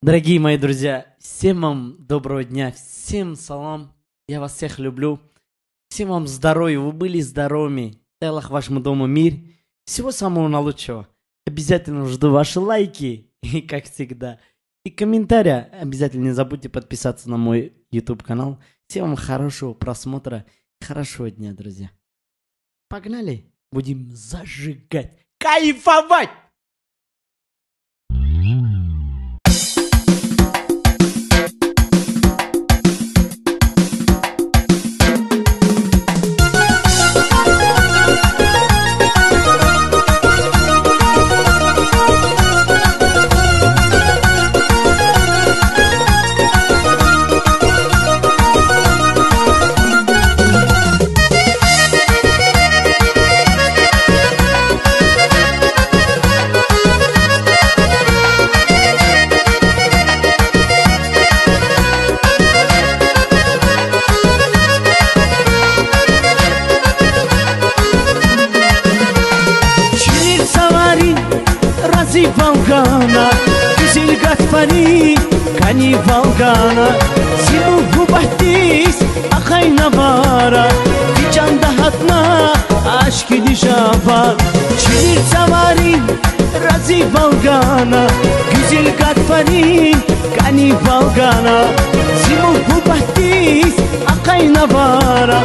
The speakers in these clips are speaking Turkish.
Дорогие мои друзья, всем вам доброго дня, всем салам, я вас всех люблю, всем вам здоровья, вы были здоровыми, дай Аллах вашему дому мир, всего самого наилучшего. Обязательно жду ваши лайки, и как всегда, и комментарии. Обязательно не забудьте подписаться на мой YouTube канал. Всем вам хорошего просмотра, хорошего дня, друзья. Погнали, будем зажигать, кайфовать! Волгана, güzel Gatfari, kani Volgana, zimur hubattis, akayna bara, bir hatna, aşk dişabar, çilir savarin, razi Volgana, güzel Gatfari, kani Volgana, zimur hubattis, akayna bara,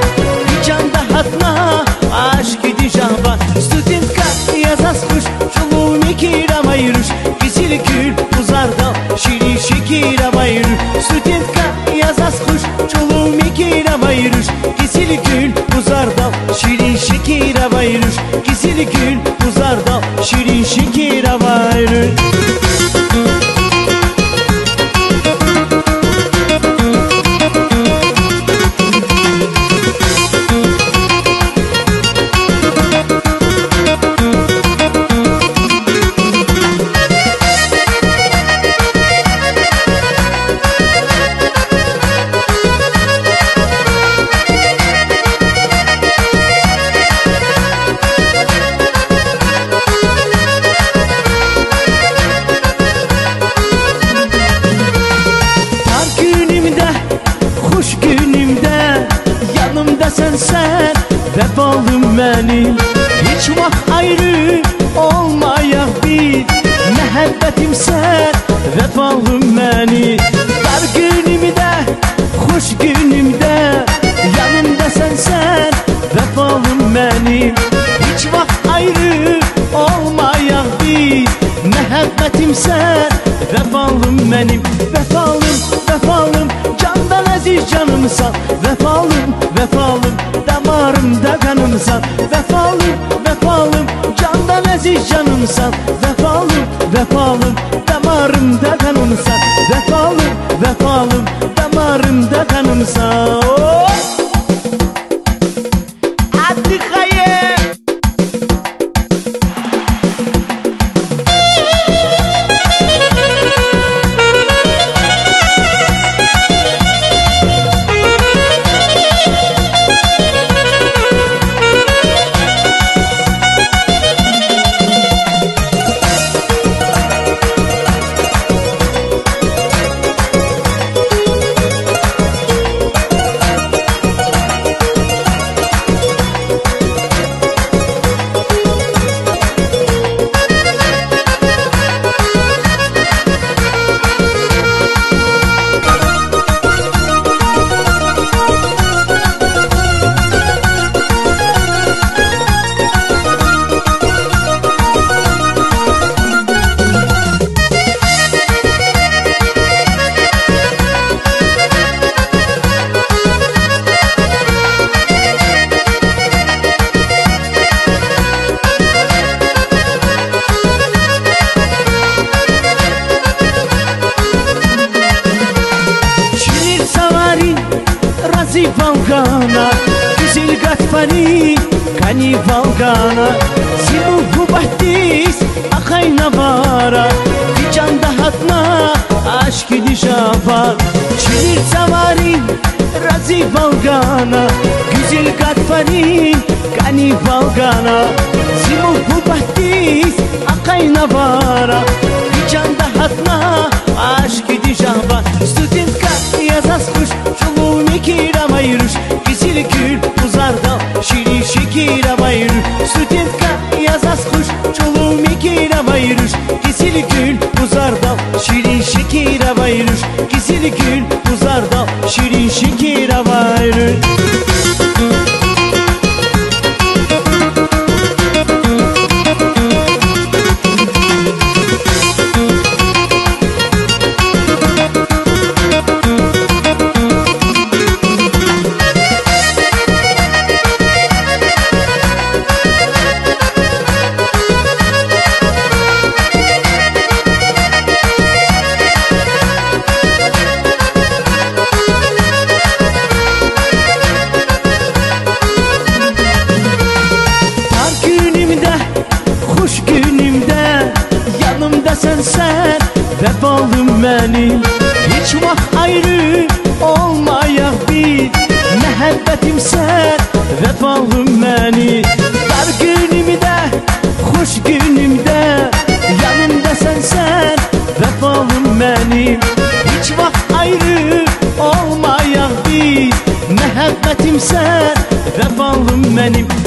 bir hatna, aşk dişabar, studentka yazas kuş, çoluğunu kiramayırış, güzel gül uzar dal, şirin şekil bayırır, studentka yazas kuş, çoluğunu kiramayırış, güzel gül uzar dal, şirin şekil bayırır, güzel gül uzar dal, şirin şekil bayırır. Sen vefalım benim, hiç vaxt ayrı olmayak bir, məhəbbətim sen vefalım beni. Dar günümdə, xoş günümdə, yanımda sen vefalım benim, hiç vaxt ayrı olmayak bir, məhəbbətim sen vefalım benim. Vefalım, vefalım, candan əziz canımsan, vefalım, vefalım, damarımda kanımsan, vefalım, vefalım, candan əziz canımsan, vefalım, vefalım, damarımda kanımsan, vefalım, vefalım, damarımda kanımsan. Oh! Hadi hayır! Volgana, güzel Gatfari, kani Volgana, zimur hubattis, akayna bara, bir hatna, aşk dişabar, çilir savarin, razi Volgana, güzel Gatfari, kani Volgana, zimur hubattis, akayna bara, bir hatna, aşk jahva Studentka yazas kuş Çuluğunu kira bayruş Güzel gül uzarda Şirin şekira bayruş Studentka yazas kuş Çuluğunu kira bayruş Güzel gül uzarda Şirin şekira bayruş Güzel gül uzarda Şirin şekira bayruş Hoş günümde yanımda sen Vefalım benim Hiç vaxt ayrı olmayak bir Məhəbbətim sen Vefalım benim Dar günümde hoş günümde yanımda sen Vefalım benim Hiç vaxt ayrı olmayak bir Məhəbbətim sen Vefalım benim